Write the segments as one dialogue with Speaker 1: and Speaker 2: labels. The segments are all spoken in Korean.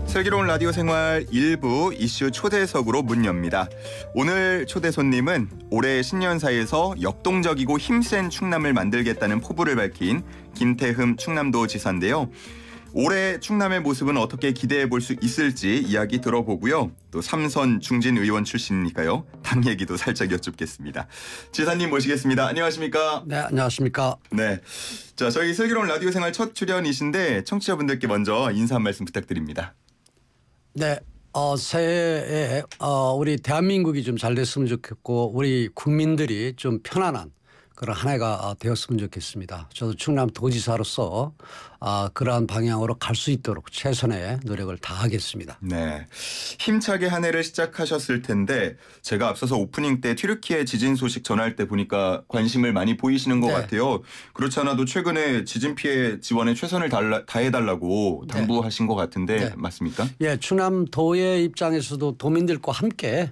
Speaker 1: 슬기로운 라디오 생활 1부 이슈 초대석으로 문 엽니다. 오늘 초대 손님은 올해 신년사에서 역동적이고 힘센 충남을 만들겠다는 포부를 밝힌 김태흠 충남도 지사인데요. 올해 충남의 모습은 어떻게 기대해 볼 수 있을지 이야기 들어보고요. 또 삼선 중진 의원 출신이니까요. 당 얘기도 살짝 여쭙겠습니다. 지사님 모시겠습니다. 안녕하십니까?
Speaker 2: 네, 안녕하십니까?
Speaker 1: 네, 자 저희 슬기로운 라디오 생활 첫 출연이신데 청취자분들께 먼저 인사 한 말씀 부탁드립니다.
Speaker 2: 네, 새해에 우리 대한민국이 좀 잘 됐으면 좋겠고 우리 국민들이 좀 편안한 그런 한 해가 되었으면 좋겠습니다. 저도 충남 도지사로서 그러한 방향으로 갈 수 있도록 최선의 노력을 다하겠습니다.
Speaker 1: 네, 힘차게 한 해를 시작하셨을 텐데 제가 앞서서 오프닝 때 튀르키예 지진 소식 전할 때 보니까 관심을 많이 보이시는 것
Speaker 2: 네.
Speaker 1: 같아요. 그렇지 않아도 최근에 지진 피해 지원에 최선을 다해달라고 당부하신 것 같은데
Speaker 2: 네.
Speaker 1: 맞습니까?
Speaker 2: 예, 충남도의 입장에서도 도민들과 함께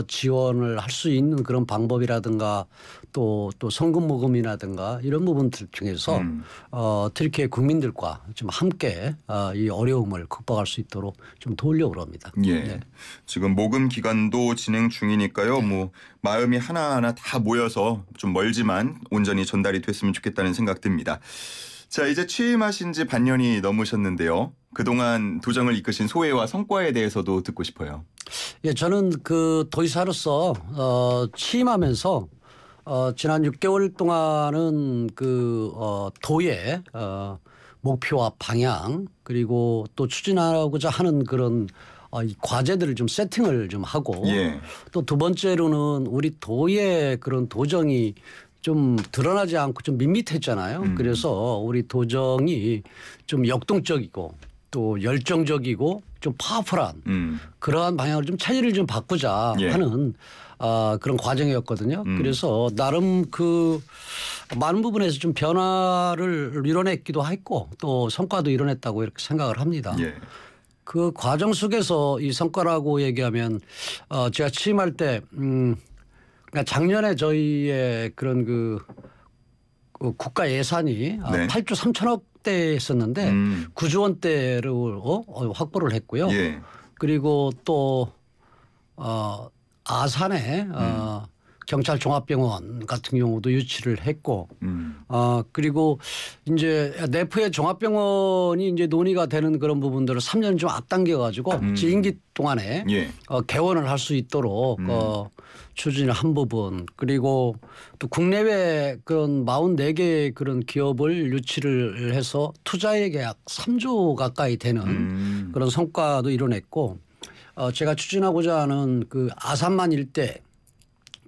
Speaker 2: 지원을 할 수 있는 그런 방법이라든가 또 성금 모금이라든가 이런 부분들 중에서 튀르키예 국민들과 좀 함께 이 어려움을 극복할 수 있도록 좀 도우려고 합니다.
Speaker 1: 예.
Speaker 2: 네.
Speaker 1: 지금 모금 기간도 진행 중이니까요. 뭐 마음이 하나하나 다 모여서 좀 멀지만 온전히 전달이 됐으면 좋겠다는 생각 듭니다. 자, 이제 취임하신 지 반년이 넘으셨는데요. 그동안 도정을 이끄신 소회와 성과에 대해서도 듣고 싶어요.
Speaker 2: 예, 저는 그 도지사로서 취임하면서 지난 6개월 동안은 그 도의 목표와 방향 그리고 또 추진하고자 하는 그런 이 과제들을 좀 세팅을 좀 하고
Speaker 1: 예.
Speaker 2: 또 두 번째로는 우리 도의 그런 도정이 좀 드러나지 않고 좀 밋밋했잖아요. 그래서 우리 도정이 좀 역동적이고 또 열정적이고 좀 파워풀한 그러한 방향을 좀 차질을 좀 바꾸자
Speaker 1: 예.
Speaker 2: 하는 그런 과정이었거든요. 그래서 나름 그 많은 부분에서 좀 변화를 이뤄냈기도 했고 또 성과도 이뤄냈다고 이렇게 생각을 합니다.
Speaker 1: 예.
Speaker 2: 그 과정 속에서 이 성과라고 얘기하면 제가 취임할 때 그러니까 작년에 저희의 그런 그 국가 예산이
Speaker 1: 네.
Speaker 2: 8조 3천억 대였었는데 9조 원대로 확보를 했고요.
Speaker 1: 예.
Speaker 2: 그리고 또 아산에 경찰 종합병원 같은 경우도 유치를 했고 그리고 이제 내부의 종합병원이 이제 논의가 되는 그런 부분들을 3년 좀 앞당겨 가지고 임기 동안에
Speaker 1: 예.
Speaker 2: 개원을 할 수 있도록 추진을 한 부분 그리고 또 국내외 그런 44개의 그런 기업을 유치를 해서 투자액이 약 3조 가까이 되는 그런 성과도 이뤄냈고 제가 추진하고자 하는 그 아산만 일대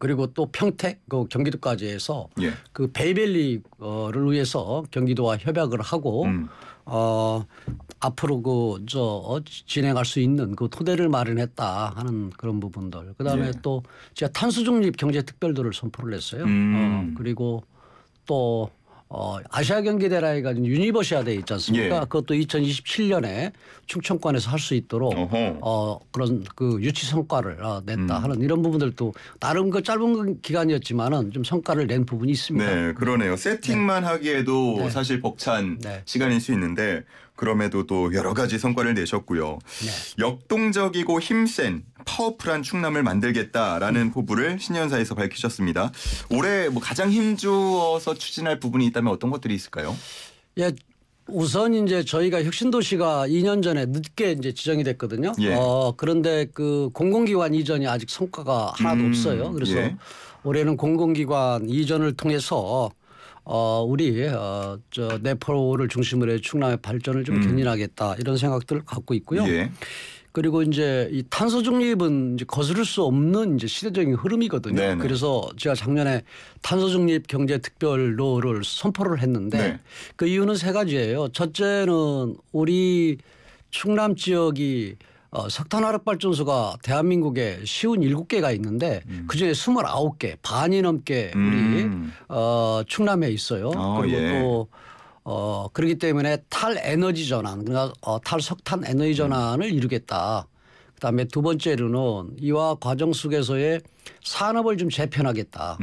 Speaker 2: 그리고 또 평택 그 경기도까지 해서
Speaker 1: 예.
Speaker 2: 그 베이밸리를 위해서 경기도와 협약을 하고 앞으로 진행할 수 있는 그 토대를 마련했다 하는 그런 부분들. 그다음에
Speaker 1: 예.
Speaker 2: 또 제가 탄소 중립 경제 특별도를 선포를 했어요. 그리고 또 아시아 경기대라 해가지고 유니버시아대 있지 않습니까?
Speaker 1: 예.
Speaker 2: 그것도 2027년에 충청권에서 할 수 있도록 그런 그 유치 성과를 냈다 하는 이런 부분들도 나름 그 짧은 기간이었지만은 좀 성과를 낸 부분이 있습니다.
Speaker 1: 네, 그러네요. 세팅만 하기에도
Speaker 2: 네.
Speaker 1: 사실 벅찬
Speaker 2: 네.
Speaker 1: 시간일 수 있는데 그럼에도 또 여러 가지 성과를 내셨고요.
Speaker 2: 네.
Speaker 1: 역동적이고 힘센 파워풀한 충남을 만들겠다라는 포부를 신년사에서 밝히셨습니다. 올해 뭐 가장 힘주어서 추진할 부분이 있다면 어떤 것들이 있을까요?
Speaker 2: 예. 우선 이제 저희가 혁신도시가 2년 전에 늦게 이제 지정이 됐거든요.
Speaker 1: 예.
Speaker 2: 그런데 그 공공기관 이전이 아직 성과가 하나도 없어요. 그래서
Speaker 1: 예.
Speaker 2: 올해는 공공기관 이전을 통해서 우리 내포를 중심으로 해 충남의 발전을 좀 견인하겠다 이런 생각들을 갖고 있고요.
Speaker 1: 예.
Speaker 2: 그리고 이제 이 탄소 중립은 이제 거스를 수 없는 이제 시대적인 흐름이거든요.
Speaker 1: 네네.
Speaker 2: 그래서 제가 작년에 탄소 중립 경제 특별로를 선포를 했는데
Speaker 1: 네.
Speaker 2: 그 이유는 세 가지예요. 첫째는 우리 충남 지역이 석탄 화력 발전소가 대한민국에 57개가 있는데 그중에 29개 반이 넘게 우리 충남에 있어요. 그리고
Speaker 1: 예.
Speaker 2: 또 그렇기 때문에 탈에너지 전환 그러니까 탈석탄 에너지 전환을 이루겠다. 그다음에 두 번째로는 이와 과정 속에서의 산업을 좀 재편하겠다.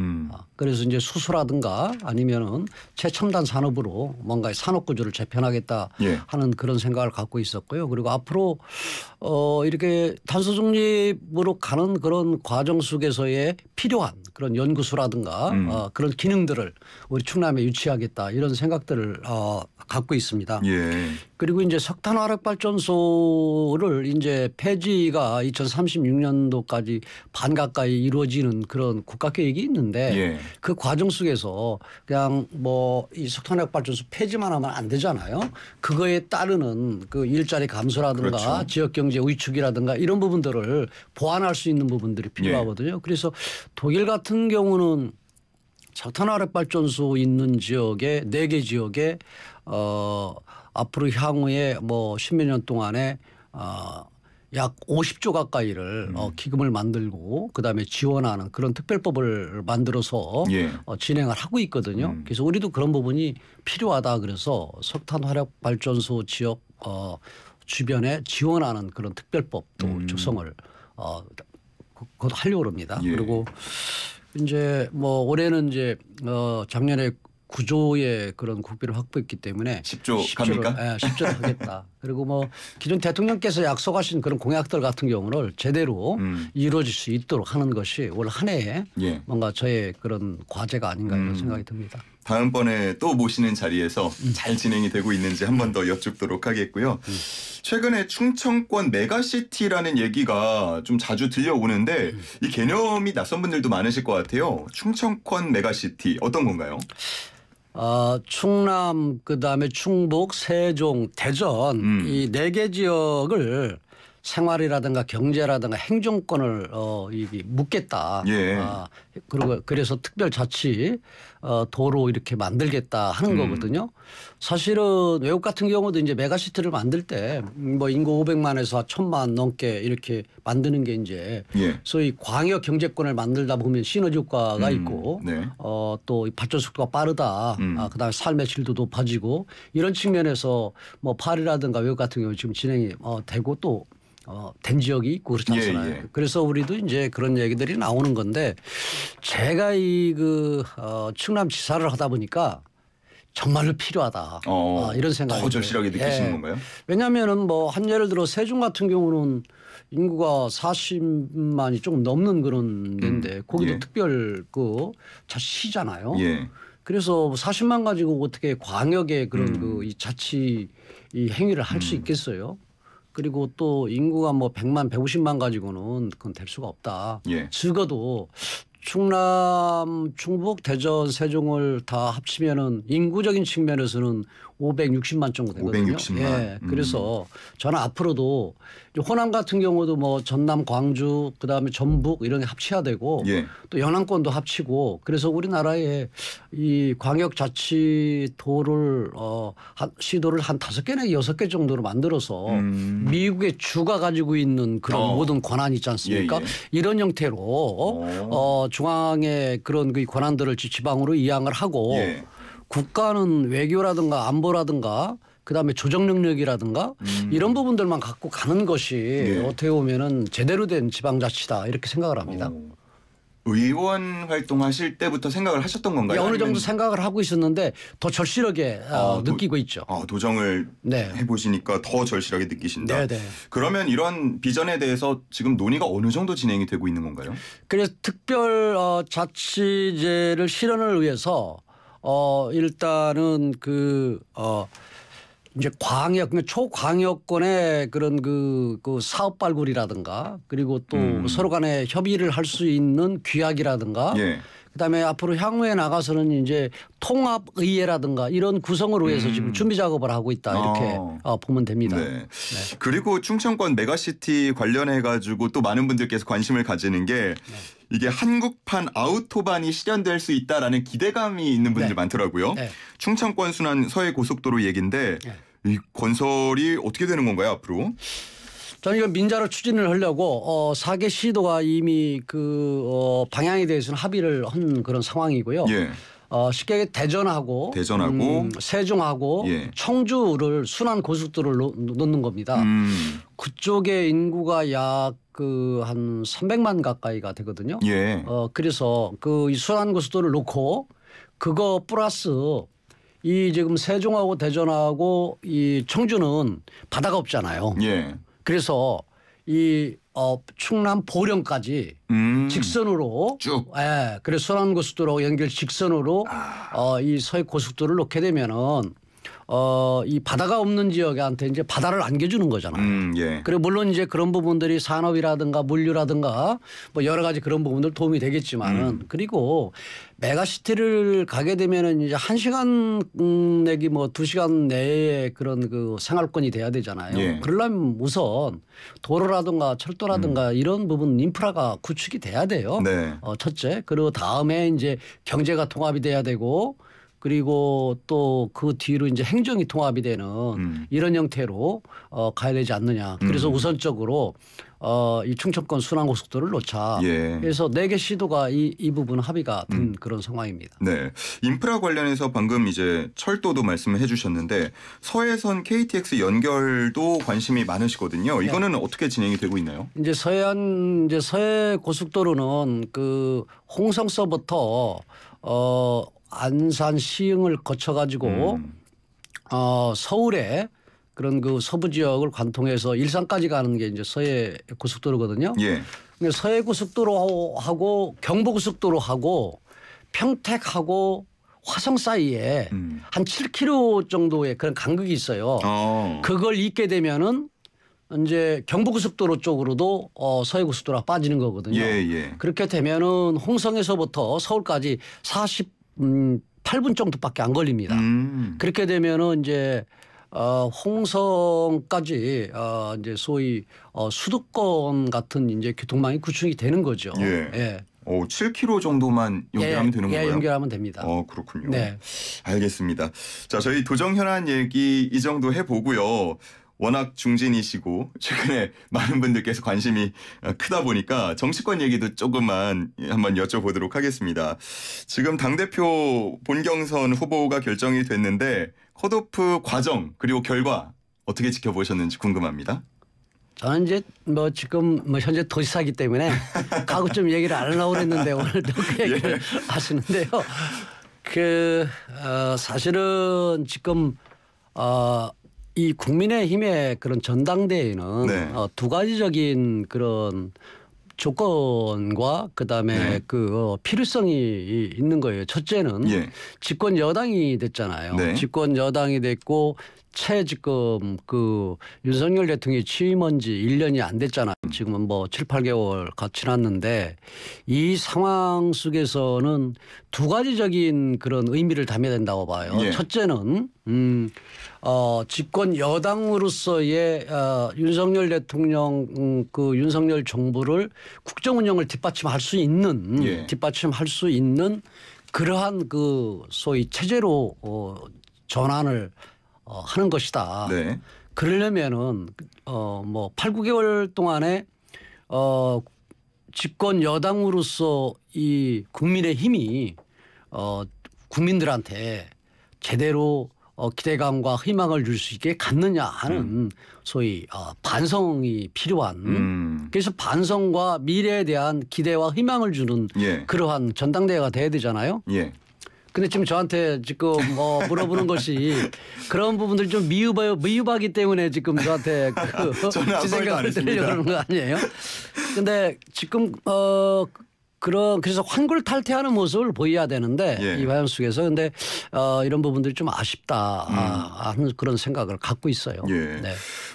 Speaker 2: 그래서 이제 수소라든가 아니면은 최첨단 산업으로 뭔가 산업 구조를 재편하겠다
Speaker 1: 예.
Speaker 2: 하는 그런 생각을 갖고 있었고요. 그리고 앞으로 이렇게 탄소 중립으로 가는 그런 과정 속에서의 필요한 그런 연구소라든가 그런 기능들을 우리 충남에 유치하겠다 이런 생각들을 갖고 있습니다.
Speaker 1: 예.
Speaker 2: 그리고 이제 석탄 화력 발전소를 이제 폐지가 2036년도까지 반 가까이 이루어지는 그런 국가 계획이 있는데
Speaker 1: 예.
Speaker 2: 그 과정 속에서 그냥 뭐 이 석탄 화력 발전소 폐지만 하면 안 되잖아요. 그거에 따르는 그 일자리 감소라든가
Speaker 1: 그렇죠.
Speaker 2: 지역 경제 위축이라든가 이런 부분들을 보완할 수 있는 부분들이 필요하거든요. 그래서 독일 같은 경우는 석탄 화력 발전소 있는 지역에 4개 지역에 앞으로 향후에 뭐 10몇 년 동안에 약 50조 가까이를 기금을 만들고 그다음에 지원하는 그런 특별법을 만들어서
Speaker 1: 예.
Speaker 2: 진행을 하고 있거든요. 그래서 우리도 그런 부분이 필요하다 그래서 석탄 화력 발전소 지역 주변에 지원하는 그런 특별법도 조성을 곧 하려고 합니다.
Speaker 1: 예.
Speaker 2: 그리고 이제 뭐 올해는 이제 작년에 9조의 그런 국비를 확보했기 때문에
Speaker 1: 10조 갑니까?
Speaker 2: 10조를 하겠다. 그리고 뭐 기존 대통령께서 약속하신 그런 공약들 같은 경우를 제대로 이루어질 수 있도록 하는 것이 올 한 해에
Speaker 1: 예.
Speaker 2: 뭔가 저의 그런 과제가 아닌가 이런 생각이 듭니다.
Speaker 1: 다음번에 또 모시는 자리에서 잘 진행이 되고 있는지 한 번 더 여쭙도록 하겠고요. 최근에 충청권 메가시티라는 얘기가 좀 자주 들려오는데 이 개념이 낯선 분들도 많으실 것 같아요. 충청권 메가시티 어떤 건가요?
Speaker 2: 충남 그다음에 충북 세종 대전 이 4개 지역을 생활이라든가 경제라든가 행정권을 묻겠다.
Speaker 1: 예.
Speaker 2: 그리고 그래서 특별자치 도로 이렇게 만들겠다 하는 거거든요. 사실은 외국 같은 경우도 이제 메가시티를 만들 때 뭐 인구 500만에서 1000만 넘게 이렇게 만드는 게 이제
Speaker 1: 예.
Speaker 2: 소위 광역 경제권을 만들다 보면 시너지 효과가 있고
Speaker 1: 네.
Speaker 2: 또 발전 속도가 빠르다. 그다음에 삶의 질도 높아지고 이런 측면에서 뭐 파리라든가 외국 같은 경우 지금 진행이 되고 또 된 지역이 있고 그렇지 않잖아요.
Speaker 1: 예.
Speaker 2: 그래서 우리도 이제 그런 얘기들이 나오는 건데 제가 충남 지사를 하다 보니까 정말로 필요하다. 이런 생각이
Speaker 1: 더 절실하게
Speaker 2: 들어요.
Speaker 1: 느끼시는
Speaker 2: 예.
Speaker 1: 건가요?
Speaker 2: 왜냐하면은 뭐 한 예를 들어 세종 같은 경우는 인구가 40만이 조금 넘는 그런 데인데 거기도
Speaker 1: 예.
Speaker 2: 특별 자치시잖아요.
Speaker 1: 예.
Speaker 2: 그래서 40만 가지고 어떻게 광역의 그런 이 자치 이 행위를 할 수 있겠어요? 그리고 또 인구가 뭐 100만, 150만 가지고는 그건 될 수가 없다.
Speaker 1: 예.
Speaker 2: 적어도 충남, 충북, 대전, 세종을 다 합치면은 인구적인 측면에서는 560만 정도 되거든요.
Speaker 1: 560만.
Speaker 2: 예. 그래서 저는 앞으로도 호남 같은 경우도 뭐 전남, 광주, 그다음에 전북 이런 게 합쳐야 되고
Speaker 1: 예.
Speaker 2: 또 영남권도 합치고 그래서 우리나라에 이 광역자치도를 시도를 한 5개나 6개 정도로 만들어서 미국의 주가 가지고 있는 그런 모든 권한이 있지 않습니까?
Speaker 1: 예, 예.
Speaker 2: 이런 형태로 중앙의 그런 그 권한들을 지방으로 이양을 하고
Speaker 1: 예.
Speaker 2: 국가는 외교라든가 안보라든가 그다음에 조정 능력이라든가 이런 부분들만 갖고 가는 것이 어떻게 보면은 제대로 된 지방자치다 이렇게 생각을 합니다.
Speaker 1: 의원 활동하실 때부터 생각을 하셨던 건가요?
Speaker 2: 어느 정도 생각을 하고 있었는데 더 절실하게 느끼고 있죠.
Speaker 1: 도정을
Speaker 2: 네.
Speaker 1: 해보시니까 더 절실하게 느끼신다.
Speaker 2: 네네.
Speaker 1: 그러면 이런 비전에 대해서 지금 논의가 어느 정도 진행이 되고 있는 건가요?
Speaker 2: 그래서 특별 자치제를 실현을 위해서 일단은 이제 초광역권의 그런 그 사업 발굴이라든가 그리고 또 서로 간에 협의를 할 수 있는 규약이라든가
Speaker 1: 예.
Speaker 2: 그다음에 앞으로 향후에 나가서는 이제 통합의회라든가 이런 구성으로 해서 지금 준비 작업을 하고 있다 이렇게 보면 됩니다.
Speaker 1: 네. 그리고 충청권 메가시티 관련해 가지고 또 많은 분들께서 관심을 가지는 게 이게 한국판 아우토반이 실현될 수 있다라는 기대감이 있는 분들 많더라고요.
Speaker 2: 네.
Speaker 1: 충청권 순환 서해 고속도로 얘기인데 이 건설이 어떻게 되는 건가요 앞으로?
Speaker 2: 저는 이건 민자로 추진을 하려고 4개 시도가 이미 방향에 대해서는 합의를 한 그런 상황이고요.
Speaker 1: 예.
Speaker 2: 쉽게 대전하고 세종하고
Speaker 1: 예.
Speaker 2: 청주를 순환 고속도로를 놓는 겁니다. 그쪽에 인구가 약 한 300만 가까이가 되거든요.
Speaker 1: 예.
Speaker 2: 그래서 그 순환 고속도로를 놓고 그거 플러스 이 지금 세종하고 대전하고 이 청주는 바다가 없잖아요.
Speaker 1: 예.
Speaker 2: 그래서 이 충남 보령까지 직선으로
Speaker 1: 쭉.
Speaker 2: 예. 그래서 순환고속도로 연결 직선으로 이 서해 고속도로를 놓게 되면은 이 바다가 없는 지역한테 이제 바다를 안겨주는 거잖아요.
Speaker 1: 예.
Speaker 2: 그리고 물론 이제 그런 부분들이 산업이라든가 물류라든가 뭐 여러 가지 그런 부분들 도움이 되겠지만은 그리고 메가시티를 가게 되면은 이제 1시간 내기 뭐 2시간 내에 그런 그 생활권이 돼야 되잖아요.
Speaker 1: 예.
Speaker 2: 그러려면 우선 도로라든가 철도라든가 이런 부분 인프라가 구축이 돼야 돼요.
Speaker 1: 네.
Speaker 2: 첫째. 그리고 다음에 이제 경제가 통합이 돼야 되고 그리고 또 그 뒤로 이제 행정이 통합이 되는 이런 형태로 가야 되지 않느냐. 그래서 우선적으로 이 충청권 순환고속도로를 놓자.
Speaker 1: 예.
Speaker 2: 그래서 4개 시도가 이 부분 합의가 된 그런 상황입니다.
Speaker 1: 네. 인프라 관련해서 방금 이제 철도도 말씀을 해주셨는데 서해선 KTX 연결도 관심이 많으시거든요. 이거는 어떻게 진행이 되고 있나요?
Speaker 2: 이제 서해 고속도로는 그 홍성서부터 안산 시흥을 거쳐가지고 서울에 그런 그 서부 지역을 관통해서 일산까지 가는 게 이제 서해 고속도로거든요.
Speaker 1: 예.
Speaker 2: 서해 고속도로하고 경부 고속도로하고 평택하고 화성 사이에 한 7km 정도의 그런 간극이 있어요. 그걸 잇게 되면은 이제 경부고속도로 쪽으로도 서해 고속도로가 빠지는 거거든요.
Speaker 1: 예.
Speaker 2: 그렇게 되면은 홍성에서부터 서울까지 48분 정도밖에 안 걸립니다. 그렇게 되면은 이제 홍성까지 이제 소위 수도권 같은 이제 교통망이 구축이 되는 거죠.
Speaker 1: 예.
Speaker 2: 예.
Speaker 1: 7km 정도만 연결하면 되는 건가요?
Speaker 2: 예, 연결하면 됩니다.
Speaker 1: 그렇군요.
Speaker 2: 네.
Speaker 1: 알겠습니다. 자, 저희 도정현안 얘기 이 정도 해보고요. 워낙 중진이시고 최근에 많은 분들께서 관심이 크다 보니까 정치권 얘기도 조금만 한번 여쭤보도록 하겠습니다. 지금 당대표 본경선 후보가 결정이 됐는데 컷오프 과정 그리고 결과 어떻게 지켜보셨는지 궁금합니다.
Speaker 2: 저는 이제 뭐 지금 뭐 현재 도지사이기 때문에 가구 좀 얘기를 안 하려고 그랬는데 오늘도 그 얘기를 하시는데요. 사실은 지금 이 국민의힘의 그런 전당대회는
Speaker 1: 네.
Speaker 2: 두 가지적인 그런 조건과 그다음에 필요성이 있는 거예요. 첫째는 집권 여당이 됐잖아요.
Speaker 1: 네.
Speaker 2: 집권 여당이 됐고 지금 그 윤석열 대통령이 취임한 지 1년이 안 됐잖아요. 지금은 뭐 7, 8개월 지났는데 이 상황 속에서는 두 가지적인 그런 의미를 담아야 된다고 봐요. 첫째는 집권 여당으로서의 윤석열 대통령 그 윤석열 정부를 국정 운영을 뒷받침할 수 있는 그러한 그 소위 체제로 전환을 하는 것이다.
Speaker 1: 네.
Speaker 2: 그러려면은 뭐 8, 9개월 동안에 집권 여당으로서 이 국민의힘이 국민들한테 제대로 기대감과 희망을 줄 수 있게 갔느냐 하는 소위 반성이 필요한 그래서 반성과 미래에 대한 기대와 희망을 주는 그러한 전당대회가 돼야 되잖아요. 근데 지금 저한테 지금 물어보는 것이 그런 부분들 좀 미흡하기 때문에 지금 저한테 제 생각을 들으려고 그러는 거 아니에요? 근데 지금 그래서 환골탈태하는 모습을 보여야 되는데 이 과정 속에서 근데 이런 부분들이 좀 아쉽다 하는 그런 생각을 갖고 있어요.
Speaker 1: 네.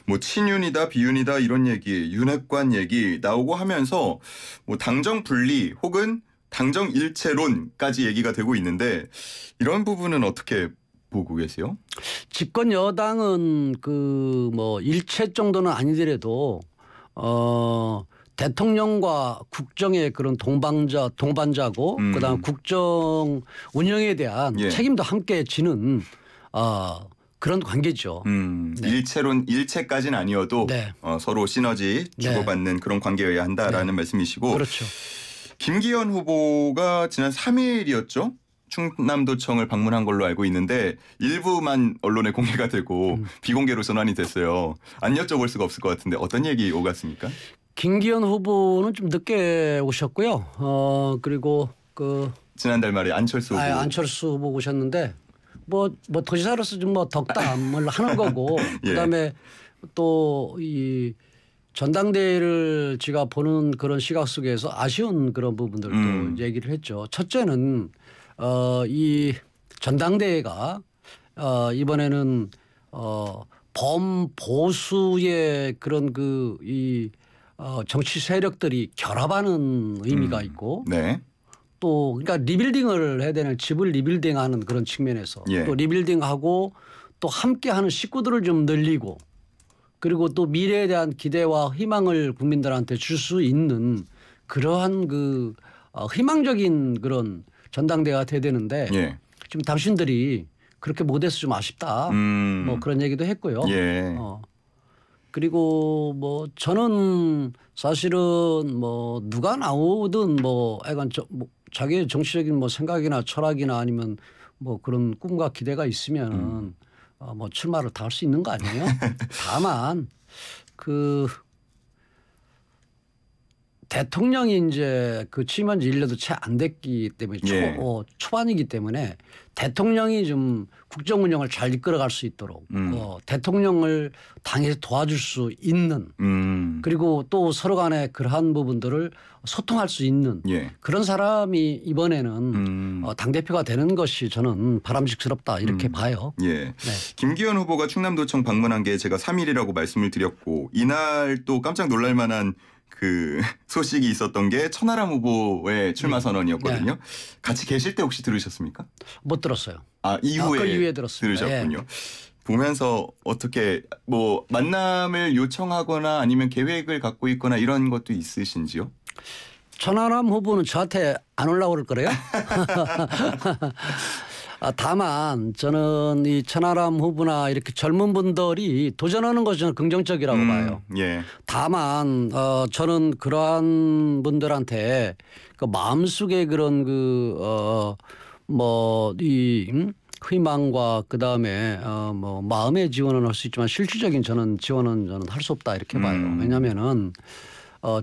Speaker 1: 뭐 친윤이다 비윤이다 이런 얘기, 윤핵관 얘기 나오고 하면서 뭐 당정 분리 혹은 당정 일체론까지 얘기가 되고 있는데 이런 부분은 어떻게 보고 계세요?
Speaker 2: 집권 여당은 그 뭐 일체 정도는 아니더라도 대통령과 국정의 그런 동반자고 그다음 국정 운영에 대한 책임도 함께 지는 그런 관계죠.
Speaker 1: 일체까지는 아니어도 서로 시너지 주고받는 그런 관계여야 한다라는 말씀이시고.
Speaker 2: 그렇죠.
Speaker 1: 김기현 후보가 지난 3일이었죠. 충남도청을 방문한 걸로 알고 있는데 일부만 언론에 공개가 되고 비공개로 전환이 됐어요. 안 여쭤볼 수가 없을 것 같은데 어떤 얘기 오갔습니까?
Speaker 2: 김기현 후보는 좀 늦게 오셨고요. 그리고
Speaker 1: 지난달 말에 안철수 후보.
Speaker 2: 안철수 후보 오셨는데 뭐 도지사로서 좀 뭐 덕담을 하는 거고
Speaker 1: 예.
Speaker 2: 그다음에 또 이 전당대회를 제가 보는 그런 시각 속에서 아쉬운 그런 부분들도 얘기를 했죠. 첫째는 이 전당대회가 이번에는 범보수의 그런 정치 세력들이 결합하는 의미가 있고
Speaker 1: 네.
Speaker 2: 또 그러니까 리빌딩을 해야 되는 집을 리빌딩하는 그런 측면에서
Speaker 1: 예.
Speaker 2: 또 리빌딩하고 또 함께하는 식구들을 좀 늘리고 그리고 또 미래에 대한 기대와 희망을 국민들한테 줄 수 있는 그러한 희망적인 그런 전당대회가 돼야 되는데
Speaker 1: 예.
Speaker 2: 지금 당신들이 그렇게 못해서 좀 아쉽다. 뭐 그런 얘기도 했고요.
Speaker 1: 예.
Speaker 2: 그리고 뭐 저는 사실은 뭐 누가 나오든 뭐 약간 자기의 정치적인 뭐 생각이나 철학이나 아니면 뭐 그런 꿈과 기대가 있으면은 뭐 출마를 다 할 수 있는 거 아니에요? 다만 대통령이 이제 취임한 지 1년도 채 안 됐기 때문에
Speaker 1: 예.
Speaker 2: 초반이기 때문에 대통령이 좀 국정 운영을 잘 이끌어갈 수 있도록 대통령을 당에서 도와줄 수 있는 그리고 또 서로 간에 그러한 부분들을 소통할 수 있는
Speaker 1: 예.
Speaker 2: 그런 사람이 이번에는 당대표가 되는 것이 저는 바람직스럽다 이렇게 봐요.
Speaker 1: 예.
Speaker 2: 네.
Speaker 1: 김기현 후보가 충남도청 방문한 게 제가 3일이라고 말씀을 드렸고 이날 또 깜짝 놀랄 만한 소식이 있었던 게 천하람 후보의 출마 선언이었거든요.
Speaker 2: 네.
Speaker 1: 같이 계실 때 혹시 들으셨습니까?
Speaker 2: 못 들었어요.
Speaker 1: 이후에
Speaker 2: 들었습니다.
Speaker 1: 들으셨군요.
Speaker 2: 예.
Speaker 1: 보면서 어떻게 뭐 만남을 요청하거나 아니면 계획을 갖고 있거나 이런 것도 있으신지요?
Speaker 2: 천하람 후보는 저한테 안 올라올 거래요. 다만 저는 이 천하람 후보나 이렇게 젊은 분들이 도전하는 것이 저는 긍정적이라고 봐요.
Speaker 1: 예.
Speaker 2: 다만 저는 그러한 분들한테 마음속에 그런 희망과 그다음에 뭐 마음의 지원은 할 수 있지만 실질적인 지원은 저는 할 수 없다 이렇게 봐요. 왜냐하면은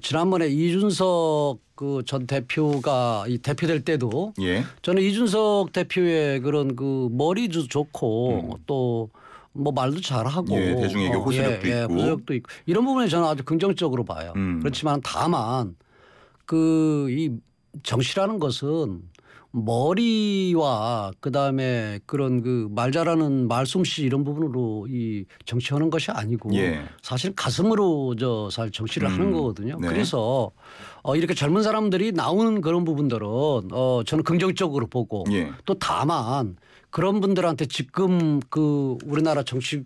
Speaker 2: 지난번에 이준석 전 대표가 대표될 때도
Speaker 1: 예.
Speaker 2: 저는 이준석 대표의 그런 머리도 좋고 또 뭐 말도 잘하고
Speaker 1: 예, 대중에게 호소력도 있고.
Speaker 2: 호소력도 있고 이런 부분에 저는 아주 긍정적으로 봐요. 그렇지만 다만 이 정치라는 것은 머리와 그다음에 그런 말 잘하는 말솜씨 이런 부분으로 이 정치하는 것이 아니고
Speaker 1: 예.
Speaker 2: 사실 가슴으로 사실 정치를 하는 거거든요.
Speaker 1: 네.
Speaker 2: 그래서 이렇게 젊은 사람들이 나오는 그런 부분들은 저는 긍정적으로 보고
Speaker 1: 예.
Speaker 2: 또 다만 그런 분들한테 지금 우리나라 정치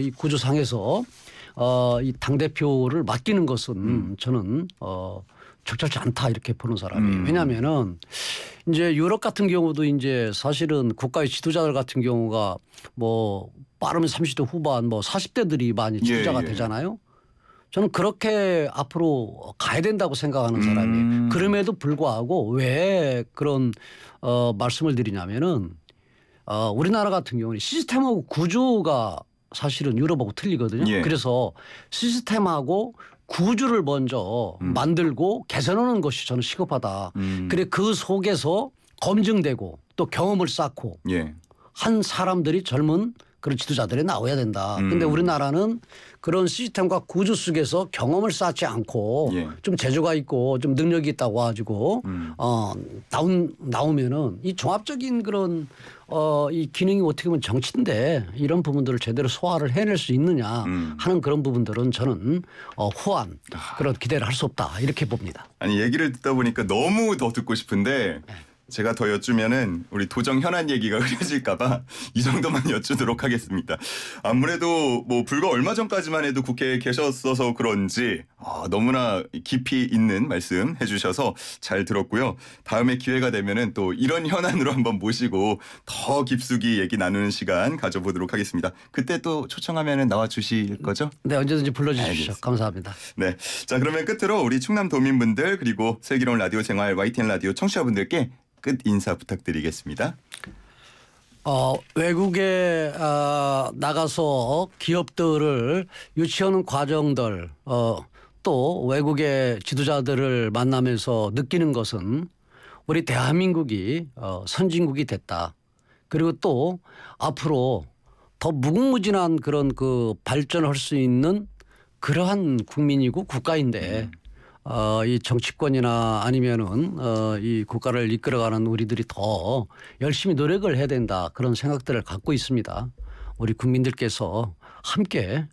Speaker 2: 이 구조상에서 이 당대표를 맡기는 것은 저는 적절치 않다 이렇게 보는 사람이에요. 왜냐하면은 이제 유럽 같은 경우도 이제 사실은 국가의 지도자들 같은 경우가 뭐 빠르면 30대 후반 뭐 40대들이 많이 지도자가 되잖아요. 저는 그렇게 앞으로 가야 된다고 생각하는 사람이에요. 그럼에도 불구하고 왜 그런 말씀을 드리냐면은 우리나라 같은 경우는 시스템하고 구조가 사실은 유럽하고 틀리거든요.
Speaker 1: 예.
Speaker 2: 그래서 시스템하고 구조를 먼저 만들고 개선하는 것이 저는 시급하다. 그래 그 속에서 검증되고 또 경험을 쌓고
Speaker 1: 예.
Speaker 2: 한 사람들이 젊은 그런 지도자들이 나와야 된다. 근데 우리나라는 그런 시스템과 구조 속에서 경험을 쌓지 않고
Speaker 1: 예.
Speaker 2: 좀 재주가 있고 좀 능력이 있다고 가지고 나오면은 이 종합적인 그런 이 기능이 어떻게 보면 정치인데 이런 부분들을 제대로 소화를 해낼 수 있느냐 하는 그런 부분들은 저는 후한 그런 기대를 할 수 없다 이렇게 봅니다.
Speaker 1: 아니 얘기를 듣다 보니까 너무 더 듣고 싶은데 제가 더 여쭈면은 우리 도정 현안 얘기가 흐려질까봐 이 정도만 여쭈도록 하겠습니다. 아무래도 뭐 불과 얼마 전까지만 해도 국회에 계셨어서 그런지 너무나 깊이 있는 말씀 해주셔서 잘 들었고요. 다음에 기회가 되면은 또 이런 현안으로 한번 모시고 더 깊숙이 얘기 나누는 시간 가져보도록 하겠습니다. 그때 또 초청하면은 나와 주실 거죠?
Speaker 2: 네, 언제든지 불러주십시오.
Speaker 1: 알겠습니다.
Speaker 2: 감사합니다.
Speaker 1: 네, 자 그러면 끝으로 우리 충남 도민분들 그리고 슬기로운 라디오 생활 YTN 라디오 청취자분들께 끝 인사 부탁드리겠습니다.
Speaker 2: 외국에 나가서 기업들을 유치하는 과정들 또 외국의 지도자들을 만나면서 느끼는 것은 우리 대한민국이 선진국이 됐다. 그리고 또 앞으로 더 무궁무진한 그런 그 발전을 할 수 있는 그러한 국민이고 국가인데 이 정치권이나 아니면은 이 국가를 이끌어가는 우리들이 더 열심히 노력을 해야 된다 그런 생각들을 갖고 있습니다. 우리 국민들께서 함께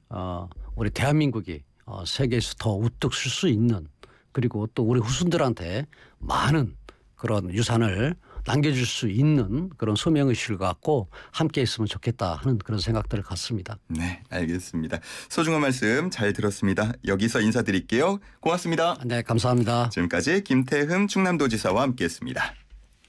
Speaker 2: 우리 대한민국이 세계에서 더 우뚝 설 수 있는 그리고 또 우리 후손들한테 많은 그런 유산을 남겨줄 수 있는 그런 소명의식을 갖고 함께 있으면 좋겠다 하는 그런 생각들을 갖습니다.
Speaker 1: 네, 알겠습니다. 소중한 말씀 잘 들었습니다. 여기서 인사드릴게요. 고맙습니다.
Speaker 2: 네, 감사합니다.
Speaker 1: 지금까지 김태흠 충남도지사와 함께했습니다.